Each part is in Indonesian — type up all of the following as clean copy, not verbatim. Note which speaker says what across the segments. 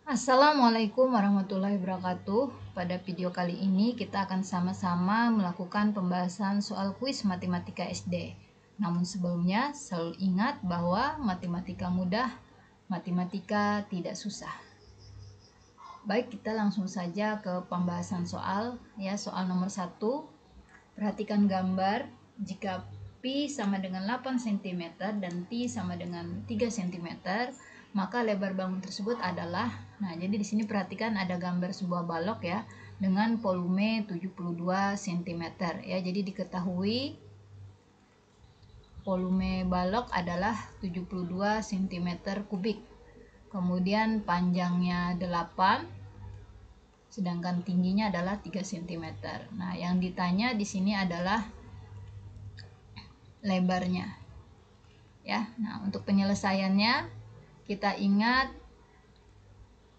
Speaker 1: Assalamualaikum warahmatullahi wabarakatuh. Pada video kali ini kita akan sama-sama melakukan pembahasan soal kuis matematika SD. Namun sebelumnya selalu ingat bahwa matematika mudah, matematika tidak susah. Baik, kita langsung saja ke pembahasan soal. Soal nomor 1. Perhatikan gambar. Jika Pi sama dengan 8 cm dan T sama dengan 3 cm, maka lebar bangun tersebut adalah, jadi di sini perhatikan ada gambar sebuah balok ya dengan volume 72 cm ya. Jadi diketahui volume balok adalah 72 cm kubik. Kemudian panjangnya 8, sedangkan tingginya adalah 3 cm. Nah, yang ditanya di sini adalah lebarnya. Ya. Nah, untuk penyelesaiannya kita ingat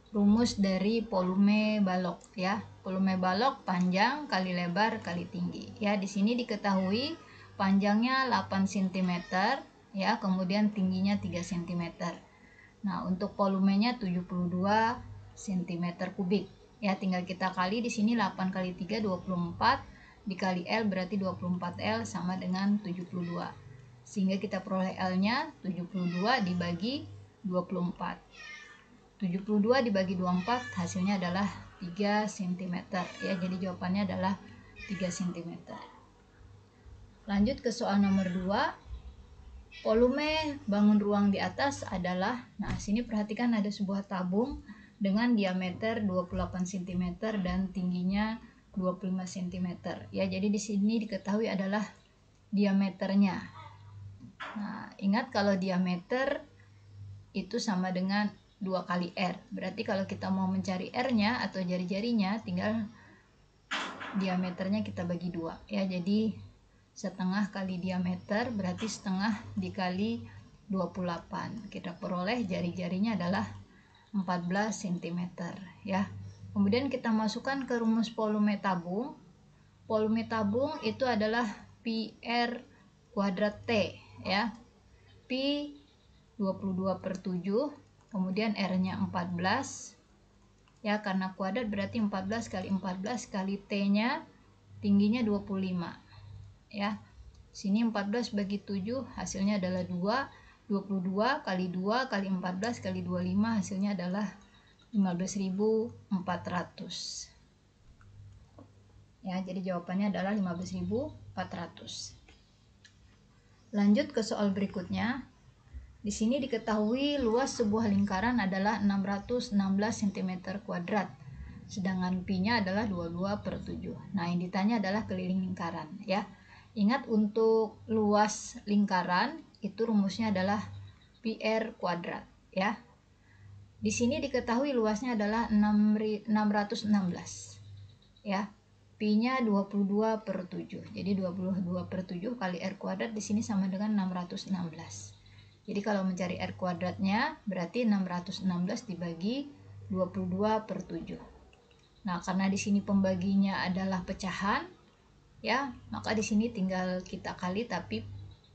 Speaker 1: rumus dari volume balok ya. Volume balok panjang kali lebar kali tinggi. Ya, di sini diketahui panjangnya 8 cm ya, kemudian tingginya 3 cm. Nah, untuk volumenya 72 cm kubik. Ya, tinggal kita kali di sini 8 kali 3 24 dikali L berarti 24L sama dengan 72. Sehingga kita peroleh L-nya 72 dibagi 24. 72 dibagi 24 hasilnya adalah 3 cm ya. Jadi jawabannya adalah 3 cm. Lanjut ke soal nomor 2. Volume bangun ruang di atas adalah, sini perhatikan ada sebuah tabung dengan diameter 28 cm dan tingginya 25 cm ya. Jadi di sini diketahui adalah diameternya. Nah, ingat kalau diameter itu sama dengan 2 kali R. Berarti kalau kita mau mencari R-nya atau jari-jarinya, tinggal diameternya kita bagi 2 ya. Jadi setengah kali diameter berarti setengah dikali 28. Kita peroleh jari-jarinya adalah 14 cm ya. Kemudian kita masukkan ke rumus volume tabung. Volume tabung itu adalah pi R kuadrat T ya. Pi 22/7, kemudian R-nya 14 ya, karena kuadrat berarti 14 kali 14 kali T-nya tingginya 25 ya. Sini 14 bagi 7 hasilnya adalah 2. 22 kali 2 kali 14 kali 25 hasilnya adalah 15.400 ya. Jadi jawabannya adalah 15.400. Lanjut ke soal berikutnya. Di sini diketahui luas sebuah lingkaran adalah 616 cm kuadrat, sedangkan pi-nya adalah 22/7. Nah, yang ditanya adalah keliling lingkaran ya. Ingat, untuk luas lingkaran itu rumusnya /adalah pi R kuadrat ya. Di sini diketahui luasnya adalah 616 ya. Pi-nya 22/7. Jadi 22/7 kali R kuadrat di sini sama dengan 616. Jadi kalau mencari R kuadratnya berarti 616 dibagi 22/7. Nah, karena di sini pembaginya adalah pecahan ya, maka di sini tinggal kita kali tapi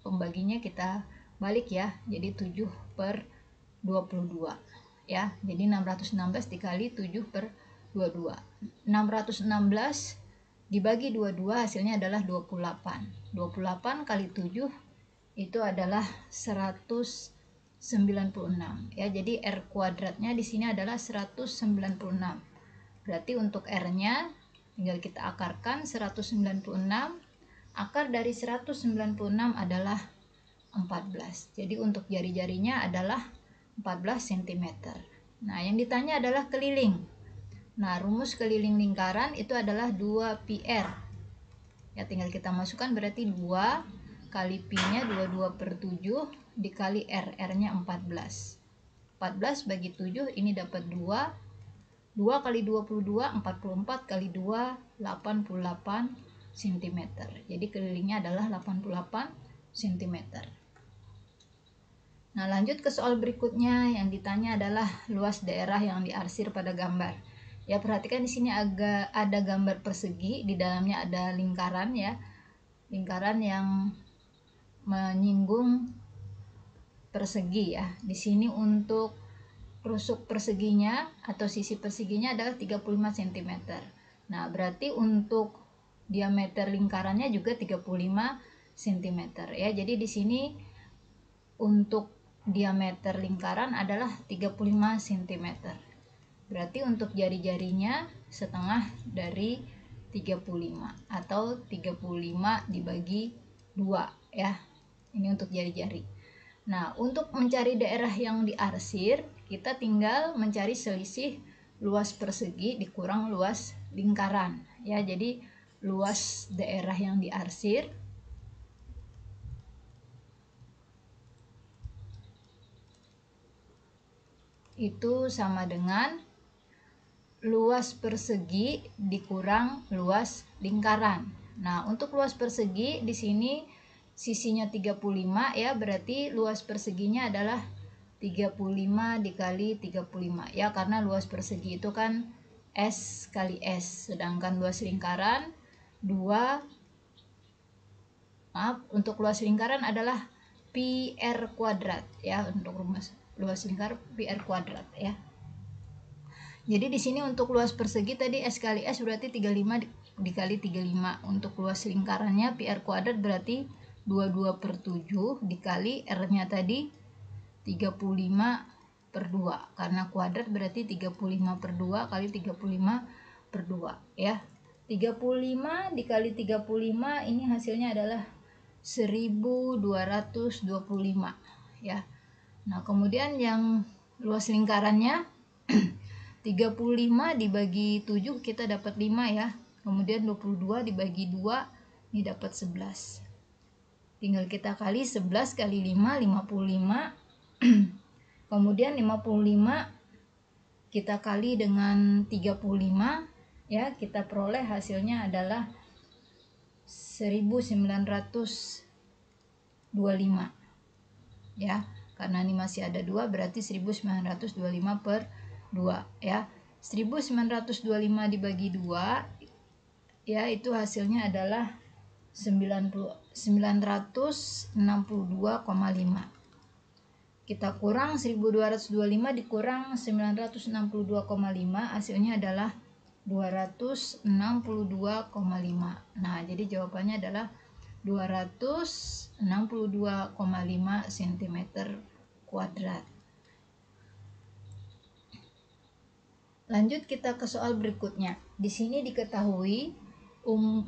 Speaker 1: pembaginya kita balik ya. Jadi 7/22 ya. Jadi 616 dikali 7/22. 616 dibagi 22 hasilnya adalah 28. 28 kali 7 itu adalah 196 ya. Jadi R kuadratnya di sini adalah 196. Berarti untuk R-nya tinggal kita akarkan 196. Akar dari 196 adalah 14. Jadi untuk jari-jarinya adalah 14 cm. Nah, yang ditanya adalah keliling. Nah, rumus keliling lingkaran itu adalah 2πr. Ya, tinggal kita masukkan berarti 2 kali pi-nya 22/7 dikali R. R-nya 14. 14 bagi 7 ini dapat 2. 2 kali 22, 44 kali 2, 88 cm. Jadi kelilingnya adalah 88 cm. Nah, lanjut ke soal berikutnya. Yang ditanya adalah luas daerah yang diarsir pada gambar. Ya, perhatikan di sini ada gambar persegi, di dalamnya ada lingkaran ya. Lingkaran yang menyinggung persegi ya. Di sini untuk rusuk perseginya atau sisi perseginya adalah 35 cm. Nah, berarti untuk diameter lingkarannya juga 35 cm ya. Jadi di sini untuk diameter lingkaran adalah 35 cm. Berarti untuk jari-jarinya setengah dari 35 atau 35 dibagi 2 ya. Ini untuk jari-jari. Nah, untuk mencari daerah yang diarsir, kita tinggal mencari selisih luas persegi dikurang luas lingkaran ya. Jadi luas daerah yang diarsir itu sama dengan luas persegi dikurang luas lingkaran. Nah, untuk luas persegi di sini sisinya 35 ya, berarti luas perseginya adalah 35 dikali 35 ya, karena luas persegi itu kan S kali S, sedangkan luas lingkaran untuk luas lingkaran adalah pi r kuadrat ya, untuk luas lingkar pi r kuadrat ya. Jadi di sini untuk luas persegi tadi S kali S berarti 35 dikali 35. Untuk luas lingkarannya pi r kuadrat berarti 22/7 dikali R-nya tadi 35/2. Karena kuadrat berarti 35/2 kali 35/2 ya. 35 dikali 35 ini hasilnya adalah 1225 ya. Nah, kemudian yang luas lingkarannya 35 dibagi 7 kita dapat 5 ya. Kemudian 22 dibagi 2 ini dapat 11. Tinggal kita kali 11 kali 5 55. Kemudian 55 kita kali dengan 35 ya, kita peroleh hasilnya adalah 1925 ya. Karena ini masih ada 2 berarti 1925/2 ya. 1925 dibagi 2 ya, itu hasilnya adalah 962,5. Kita kurang 1225 dikurang 962,5, hasilnya adalah 262,5. Nah, jadi jawabannya adalah 262,5 cm kuadrat. Lanjut kita ke soal berikutnya. Di sini diketahui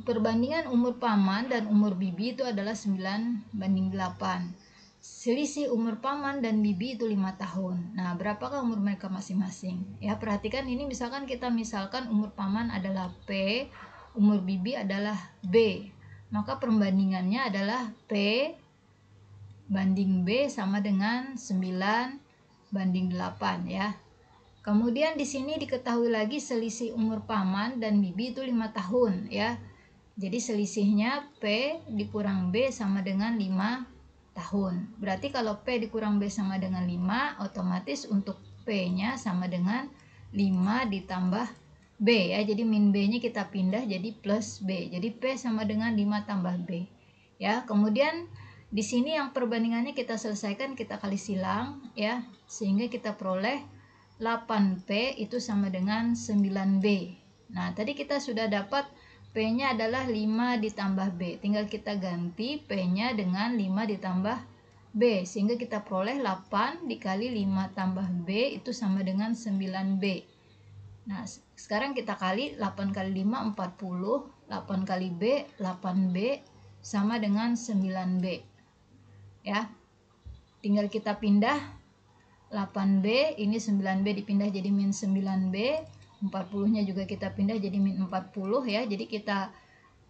Speaker 1: perbandingan umur paman dan umur bibi itu adalah 9:8. Selisih umur paman dan bibi itu 5 tahun. Nah, berapakah umur mereka masing-masing? Ya, perhatikan ini misalkan umur paman adalah P, umur bibi adalah B. Maka perbandingannya adalah P banding B sama dengan 9:8 ya. Kemudian di sini diketahui lagi selisih umur paman dan bibi itu 5 tahun ya. Jadi selisihnya P dikurang B sama dengan 5 tahun. Berarti kalau P dikurang B sama dengan 5, otomatis untuk P-nya sama dengan 5 ditambah B ya. Jadi min B-nya kita pindah jadi plus B. Jadi P sama dengan 5 tambah B. Ya, kemudian di sini yang perbandingannya kita selesaikan, kita kali silang ya, sehingga kita peroleh 8P itu sama dengan 9B. Nah, tadi kita sudah dapat P-nya adalah 5 ditambah B. Tinggal kita ganti P-nya dengan 5 ditambah B. Sehingga kita peroleh 8 dikali 5 tambah B itu sama dengan 9B. Nah, sekarang kita kali 8 kali 5, 40. 8 kali B, 8B sama dengan 9B. Ya, tinggal kita pindah 8B, ini 9B dipindah jadi min 9B, 40-nya juga kita pindah jadi min 40 ya. Jadi kita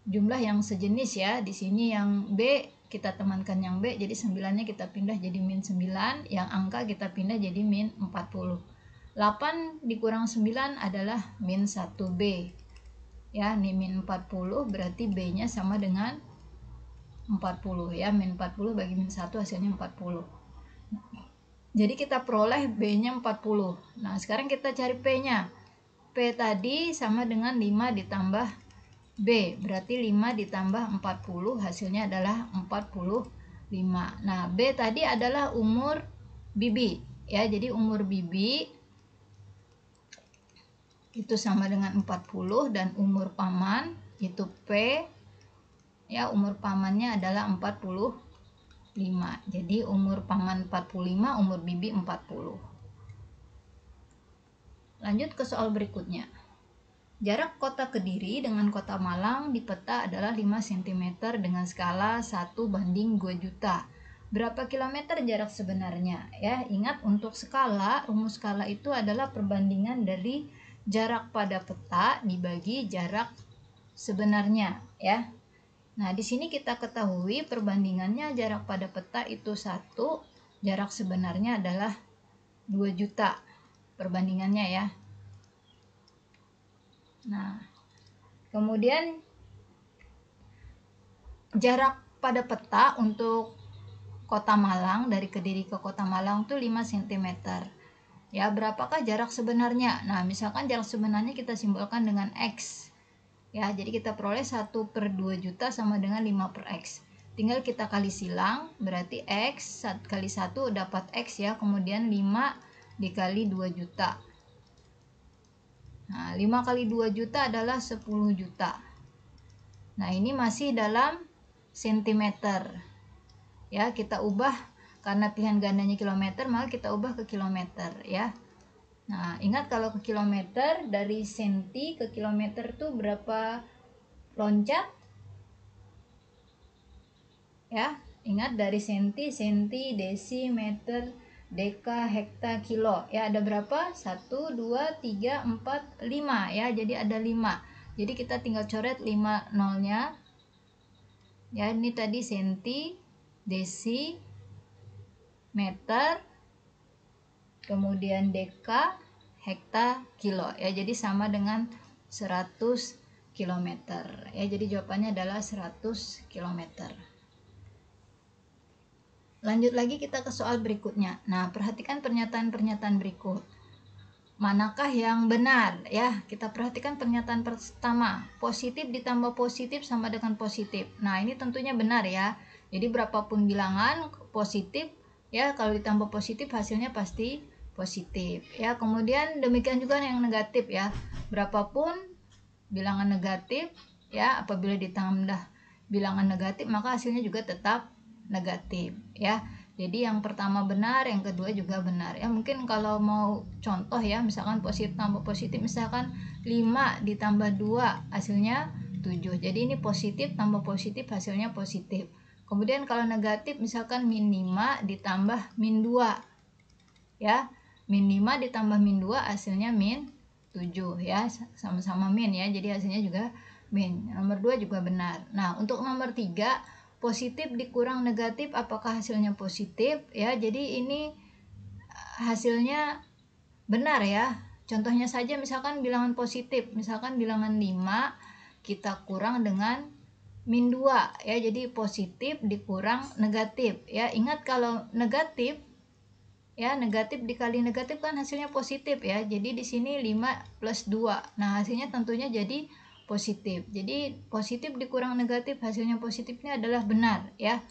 Speaker 1: jumlah yang sejenis ya. Di sini yang B kita temankan yang B, jadi 9-nya kita pindah jadi min 9, yang angka kita pindah jadi min 40. 8 dikurang 9 adalah min 1B. Ya, ini min 40 berarti B-nya sama dengan 40 ya. Min 40 bagi min 1 hasilnya 40. Jadi kita peroleh B-nya 40. Nah, sekarang kita cari P-nya. P tadi sama dengan 5 ditambah B. Berarti 5 ditambah 40 hasilnya adalah 45. Nah, B tadi adalah umur bibi. Ya, jadi umur bibi itu sama dengan 40 dan umur paman itu P, ya umur pamannya adalah 45. Jadi umur paman 45, umur bibi 40. Lanjut ke soal berikutnya. Jarak kota Kediri dengan kota Malang di peta adalah 5 cm dengan skala 1/2 juta. Berapa kilometer jarak sebenarnya? Ya, ingat untuk skala, rumus skala itu adalah perbandingan dari jarak pada peta dibagi jarak sebenarnya, ya. Nah, di sini kita ketahui perbandingannya jarak pada peta itu 1, jarak sebenarnya adalah 2 juta. Perbandingannya ya. Nah, kemudian jarak pada peta untuk kota Malang, dari Kediri ke kota Malang itu 5 cm. Ya, berapakah jarak sebenarnya? Nah, misalkan jarak sebenarnya kita simbolkan dengan X. Ya, jadi kita peroleh 1/2 juta sama dengan 5/X. Tinggal kita kali silang, berarti X kali 1 dapat X ya, kemudian 5 dikali 2 juta. Nah, 5 kali 2 juta adalah 10 juta. Nah, ini masih dalam sentimeter. Ya, kita ubah karena pilihan gandanya kilometer, maka kita ubah ke kilometer ya. Nah, ingat kalau ke kilometer, dari senti ke kilometer tuh berapa loncat? Ya, ingat dari senti, desi, meter, deka, hekta, kilo. Ya, ada berapa? 1, 2, 3, 4, 5 ya. Jadi ada 5. Jadi kita tinggal coret 5 nolnya. Ya, ini tadi senti, desi, meter, kemudian deka, hekta, kilo. Ya, jadi sama dengan 100 km. Ya, jadi jawabannya adalah 100 km. Lanjut lagi kita ke soal berikutnya. Nah, perhatikan pernyataan-pernyataan berikut. Manakah yang benar? Ya, kita perhatikan pernyataan pertama. Positif ditambah positif sama dengan positif. Nah, ini tentunya benar ya. Jadi berapapun bilangan positif, ya kalau ditambah positif hasilnya pasti positif. Ya, kemudian demikian juga yang negatif ya. Berapapun bilangan negatif, ya apabila ditambah bilangan negatif maka hasilnya juga tetap negatif ya. Jadi yang pertama benar, yang kedua juga benar ya. Mungkin kalau mau contoh ya, misalkan positif tambah positif, misalkan 5 ditambah 2 hasilnya 7. Jadi ini positif tambah positif hasilnya positif. Kemudian kalau negatif misalkan min 5 ditambah min 2 ya. Min 5 ditambah min 2 hasilnya min 7 ya, sama-sama min ya. Jadi hasilnya juga min. Nomor 2 juga benar. Nah, untuk nomor 3 positif dikurang negatif apakah hasilnya positif ya. Jadi ini hasilnya benar ya. Contohnya saja misalkan bilangan positif, misalkan bilangan 5 kita kurang dengan min 2 ya. Jadi positif dikurang negatif ya. Ingat kalau negatif ya, negatif dikali negatif kan hasilnya positif ya. Jadi di sini 5 plus 2. Nah, hasilnya tentunya jadi positif. Jadi positif dikurang negatif hasilnya positifnya adalah benar ya.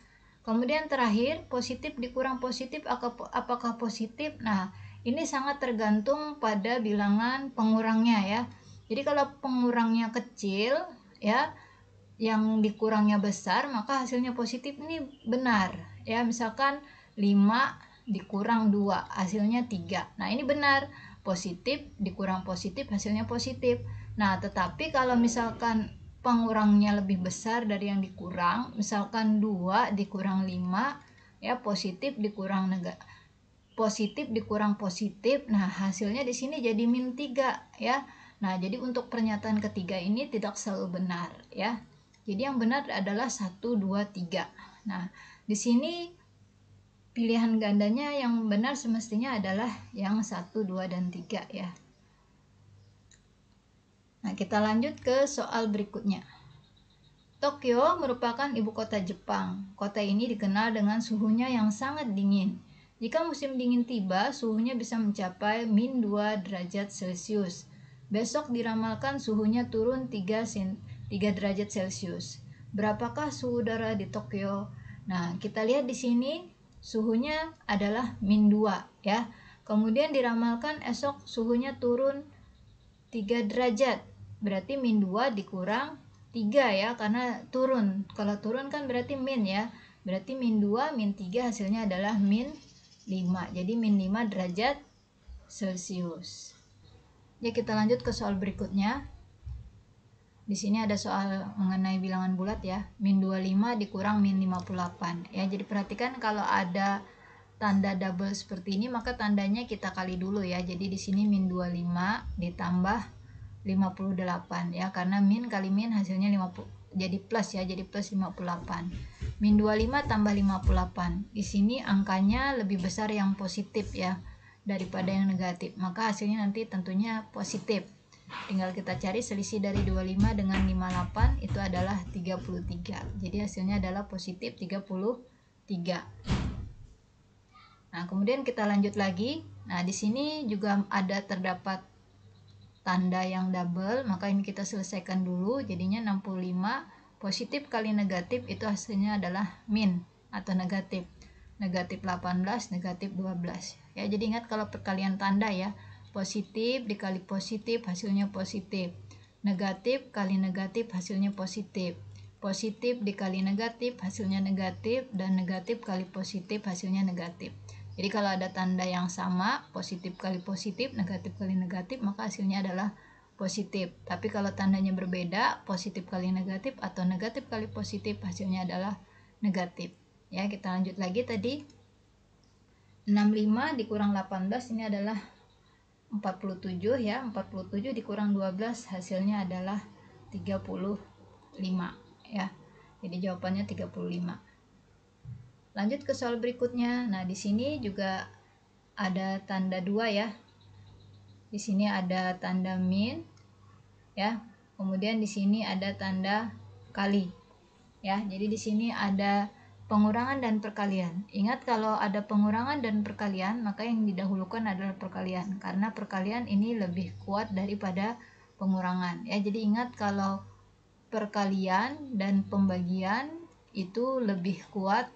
Speaker 1: Kemudian terakhir, positif dikurang positif apakah positif? Nah, ini sangat tergantung pada bilangan pengurangnya ya. Jadi kalau pengurangnya kecil ya, yang dikurangnya besar, maka hasilnya positif ini benar ya. Misalkan 5 dikurang 2 hasilnya 3. Nah, ini benar, positif dikurang positif hasilnya positif. Nah, tetapi kalau misalkan pengurangnya lebih besar dari yang dikurang, misalkan 2 dikurang 5 ya, positif dikurang positif dikurang positif. Nah, hasilnya di sini jadi min 3 ya. Nah, jadi untuk pernyataan ketiga ini tidak selalu benar ya. Jadi yang benar adalah 1, 2, 3. Nah, di sini pilihan gandanya yang benar semestinya adalah yang 1, 2, dan 3 ya. Nah, kita lanjut ke soal berikutnya. Tokyo merupakan ibu kota Jepang. Kota ini dikenal dengan suhunya yang sangat dingin. Jika musim dingin tiba, suhunya bisa mencapai min 2 derajat Celcius. Besok diramalkan suhunya turun 3 derajat Celcius. Berapakah suhu udara di Tokyo? Nah, kita lihat di sini suhunya adalah min 2 ya. Kemudian diramalkan esok suhunya turun 3 derajat. Berarti min 2 dikurang 3 ya, karena turun. Kalau turun kan berarti min ya. Berarti min 2 min 3 hasilnya adalah min 5. Jadi min 5 derajat Celcius. Ya, kita lanjut ke soal berikutnya. Di sini ada soal mengenai bilangan bulat ya. Min 25 dikurang min 58. Ya, jadi perhatikan kalau ada tanda double seperti ini maka tandanya kita kali dulu ya. Jadi di sini min 25 ditambah 58 ya, karena min kali min hasilnya 50 jadi plus ya, jadi plus 58. Min 25 tambah 58. Di sini angkanya lebih besar yang positif ya daripada yang negatif. Maka hasilnya nanti tentunya positif. Tinggal kita cari selisih dari 25 dengan 58 itu adalah 33. Jadi hasilnya adalah positif 33. Nah, kemudian kita lanjut lagi. Nah, di sini juga ada terdapat tanda yang double, maka ini kita selesaikan dulu. Jadinya 65 positif kali negatif itu hasilnya adalah min atau negatif. Negatif 18, negatif 12. Ya, jadi ingat kalau perkalian tanda ya. Positif dikali positif hasilnya positif. Negatif kali negatif hasilnya positif. Positif dikali negatif hasilnya negatif, dan negatif kali positif hasilnya negatif. Jadi kalau ada tanda yang sama, positif kali positif, negatif kali negatif, maka hasilnya adalah positif. Tapi kalau tandanya berbeda, positif kali negatif atau negatif kali positif, hasilnya adalah negatif. Ya, kita lanjut lagi tadi. 65 dikurang 18 ini adalah 47 ya. 47 dikurang 12 hasilnya adalah 35 ya. Jadi jawabannya 35. Lanjut ke soal berikutnya. Nah, di sini juga ada tanda 2 ya. Di sini ada tanda min ya. Kemudian di sini ada tanda kali. Ya, jadi di sini ada pengurangan dan perkalian. Ingat kalau ada pengurangan dan perkalian, maka yang didahulukan adalah perkalian, karena perkalian ini lebih kuat daripada pengurangan. Ya, jadi ingat kalau perkalian dan pembagian itu lebih kuat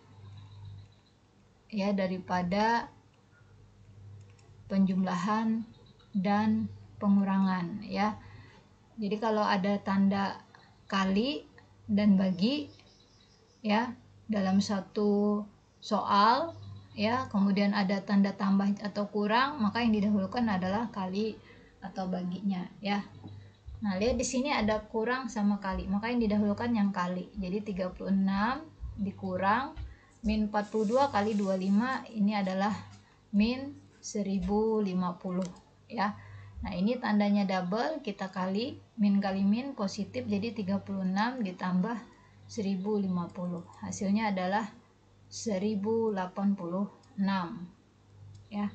Speaker 1: ya daripada penjumlahan dan pengurangan ya. Jadi kalau ada tanda kali dan bagi ya dalam satu soal ya, kemudian ada tanda tambah atau kurang, maka yang didahulukan adalah kali atau baginya ya. Nah, lihat di sini ada kurang sama kali, maka yang didahulukan yang kali. Jadi 36 dikurang min 42 kali 25 ini adalah min 1050 ya. Nah, ini tandanya double, kita kali, min kali min positif, jadi 36 ditambah 1050. Hasilnya adalah 1086 ya.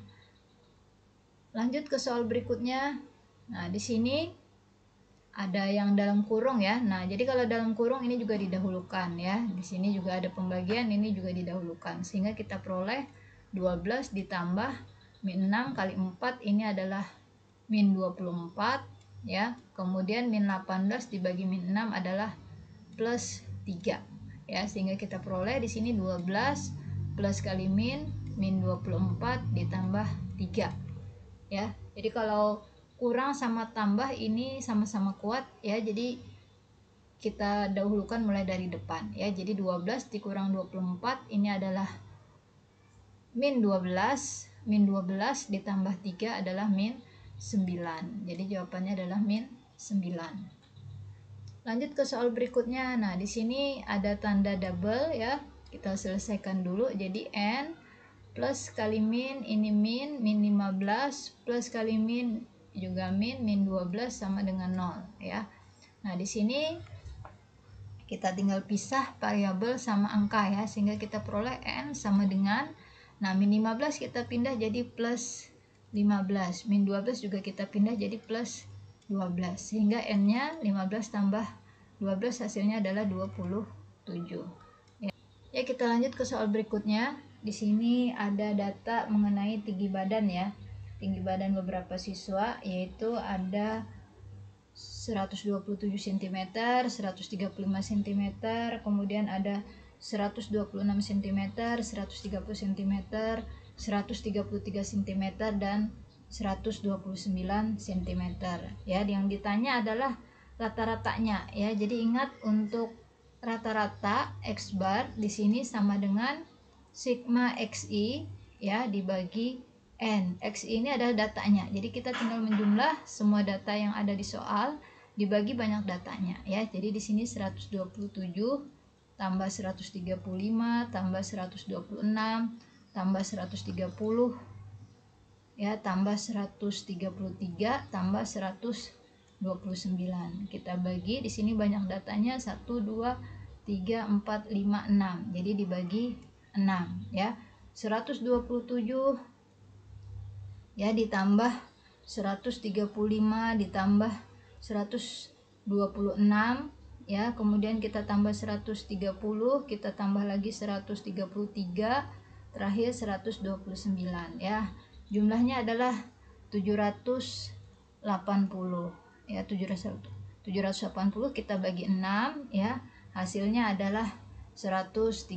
Speaker 1: Lanjut ke soal berikutnya. Nah, di sini ada yang dalam kurung ya. Nah, jadi kalau dalam kurung ini juga didahulukan ya. Di sini juga ada pembagian, ini juga didahulukan. Sehingga kita peroleh 12 ditambah min 6 kali 4 ini adalah min 24 ya. Kemudian min 18 dibagi min 6 adalah plus 3 ya, sehingga kita peroleh di sini 12 plus kali min 24 ditambah 3 ya. Jadi kalau kurang sama tambah ini sama-sama kuat ya, jadi kita dahulukan mulai dari depan ya. Jadi 12 dikurang 24 ini adalah min 12 ditambah 3 adalah min 9. Jadi jawabannya adalah min 9. Lanjut ke soal berikutnya. Nah, di sini ada tanda double ya. Kita selesaikan dulu. Jadi n plus kali min, ini min 15 plus kali min juga min 12 sama dengan 0 ya. Nah, di sini kita tinggal pisah variabel sama angka ya, sehingga kita peroleh n sama dengan, nah, min 15 kita pindah jadi plus 15, min 12 juga kita pindah jadi plus 12, sehingga n-nya 15 tambah 12 hasilnya adalah 27 ya. Kita lanjut ke soal berikutnya. Di sini ada data mengenai tinggi badan ya. Tinggi badan beberapa siswa yaitu ada 127 cm, 135 cm, kemudian ada 126 cm, 130 cm, 133 cm, dan 129 cm ya. Yang ditanya adalah rata-ratanya ya. Jadi ingat, untuk rata-rata X bar di sini sama dengan sigma XI ya dibagi N. XI ini adalah datanya. Jadi kita tinggal menjumlah semua data yang ada di soal dibagi banyak datanya ya. Jadi di sini 127 tambah 135 tambah 126 tambah 130 ya, tambah 133 tambah 129. Kita bagi, di sini banyak datanya 1 2 3 4 5 6. Jadi dibagi 6 ya. 127 ya ditambah 135 ditambah 126 ya, kemudian kita tambah 130, kita tambah lagi 133, terakhir 129 ya. Jumlahnya adalah 780 ya. 780 kita bagi 6 ya, hasilnya adalah 130.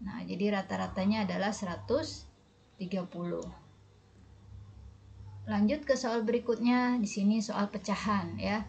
Speaker 1: Nah, jadi rata-ratanya adalah 130. Lanjut ke soal berikutnya. Di sini soal pecahan ya.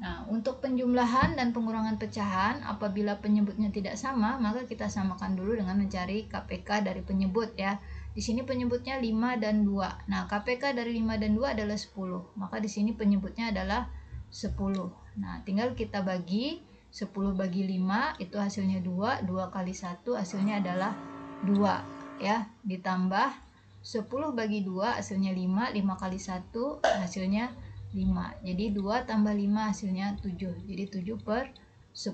Speaker 1: Nah, untuk penjumlahan dan pengurangan pecahan, apabila penyebutnya tidak sama, maka kita samakan dulu dengan mencari KPK dari penyebut ya. Di sini penyebutnya 5 dan 2. Nah, KPK dari 5 dan 2 adalah 10. Maka di sini penyebutnya adalah 10. Nah, tinggal kita bagi 10 bagi 5, itu hasilnya 2. 2 kali 1 hasilnya adalah 2 ya. Ditambah 10 bagi 2 hasilnya 5. 5 kali 1 hasilnya 5. Jadi 2 tambah 5 hasilnya 7. Jadi 7 per 10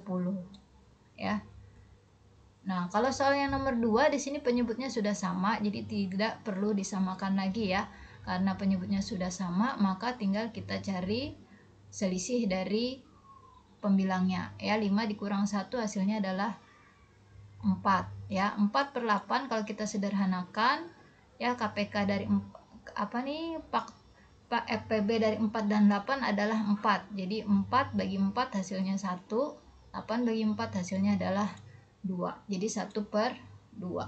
Speaker 1: ya. Nah, kalau soal yang nomor 2 di sini penyebutnya sudah sama, jadi tidak perlu disamakan lagi ya. Karena penyebutnya sudah sama, maka tinggal kita cari selisih dari pembilangnya ya. 5 dikurang 1 hasilnya adalah 4 ya. 4 per 8 kalau kita sederhanakan ya, KPK dari FPB dari 4 dan 8 adalah 4. Jadi 4 bagi 4 hasilnya 1. 8 bagi 4 hasilnya adalah 2. Jadi 1 per 2.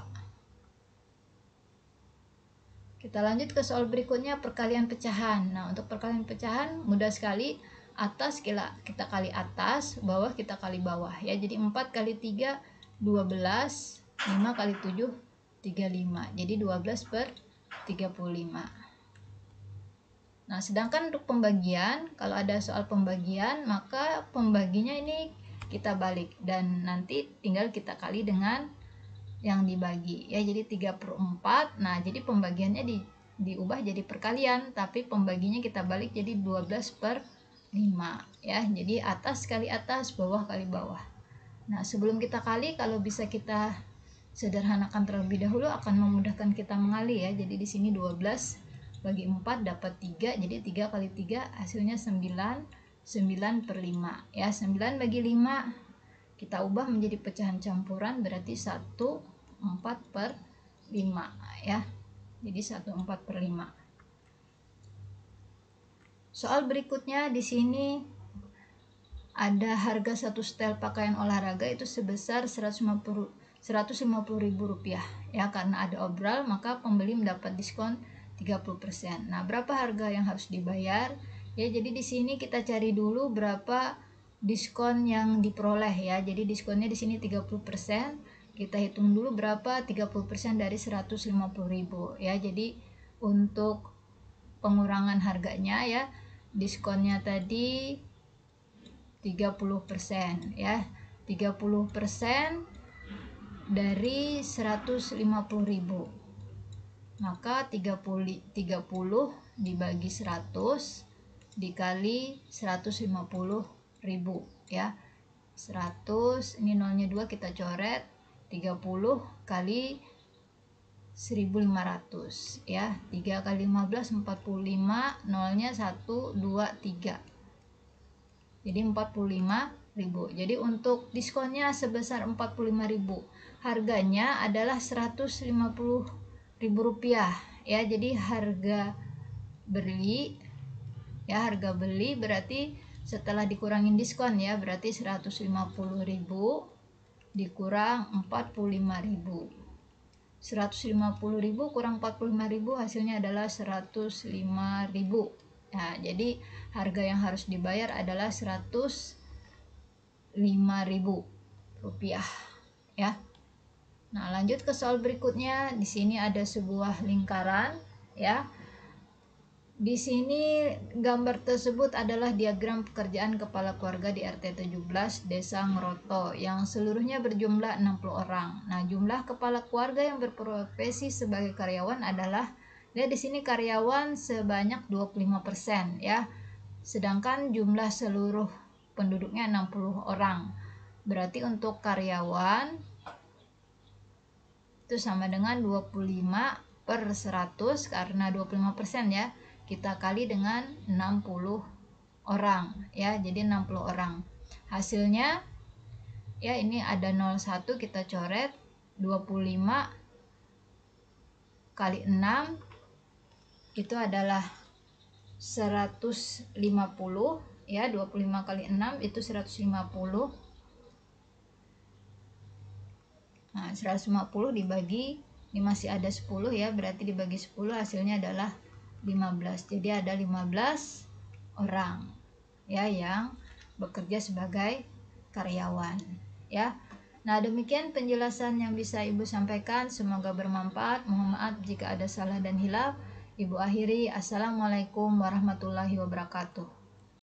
Speaker 1: Kita lanjut ke soal berikutnya, perkalian pecahan. Nah, untuk perkalian pecahan mudah sekali. Atas kita kali atas, bawah kita kali bawah ya. Jadi 4 kali 3 12, 5 kali 7 35. Jadi 12 per 35. Nah, sedangkan untuk pembagian, kalau ada soal pembagian, maka pembaginya ini kita balik dan nanti tinggal kita kali dengan yang dibagi ya. Jadi 3 per 4. Nah, jadi pembagiannya diubah jadi perkalian, tapi pembaginya kita balik jadi 12 per 5 ya. Jadi atas kali atas, bawah kali bawah. Nah, sebelum kita kali, kalau bisa kita sederhanakan terlebih dahulu akan memudahkan kita mengali ya. Jadi di sini 12 bagi 4 dapat 3, jadi 3 kali 3 hasilnya 9, 9 per 5 ya. 9 bagi 5 kita ubah menjadi pecahan campuran, berarti 1 4 per 5 ya. Jadi 1 4 per 5. Soal berikutnya, di sini ada harga satu setel pakaian olahraga itu sebesar 150.000 rupiah ya. Karena ada obral, maka pembeli mendapat diskon 30%. Nah, berapa harga yang harus dibayar? Ya, jadi di sini kita cari dulu berapa diskon yang diperoleh ya. Jadi diskonnya di sini 30%. Kita hitung dulu berapa 30% dari 150.000 ya. Jadi untuk pengurangan harganya ya, diskonnya tadi 30% ya. 30% dari 150.000. Maka 30 dibagi 100 dikali 150.000 ya. 100, ini nolnya 2 kita coret, 30 kali 1.500 ya. 3 kali 15 45, nolnya 1 2 3. Jadi 45.000. Jadi untuk diskonnya sebesar 45.000. Harganya adalah 150.000 rupiah ya. Jadi harga beli berarti setelah dikurangin diskon ya, berarti 150.000 dikurang 45.000. 150.000 kurang 45.000 hasilnya adalah 105.000. Nah, jadi harga yang harus dibayar adalah 105.000 rupiah ya. Nah, lanjut ke soal berikutnya. Di sini ada sebuah lingkaran ya. Di sini gambar tersebut adalah diagram pekerjaan kepala keluarga di RT 17 Desa Ngeroto yang seluruhnya berjumlah 60 orang. Nah, jumlah kepala keluarga yang berprofesi sebagai karyawan adalah, lihat di sini karyawan sebanyak 25% ya. Sedangkan jumlah seluruh penduduknya 60 orang. Berarti untuk karyawan itu sama dengan 25/100 karena 25% ya. Kita kali dengan 60 orang ya, jadi 60 orang. Hasilnya ya, ini ada 01 kita coret, 25 kali 6 itu adalah 150 ya. 25 kali 6 itu 150. Nah, 150 dibagi, ini masih ada 10 ya, berarti dibagi 10 hasilnya adalah 15. Jadi ada 15 orang ya yang bekerja sebagai karyawan ya. Nah, demikian penjelasan yang bisa Ibu sampaikan, semoga bermanfaat. Mohon maaf jika ada salah dan hilaf. Ibu akhiri, assalamualaikum warahmatullahi wabarakatuh.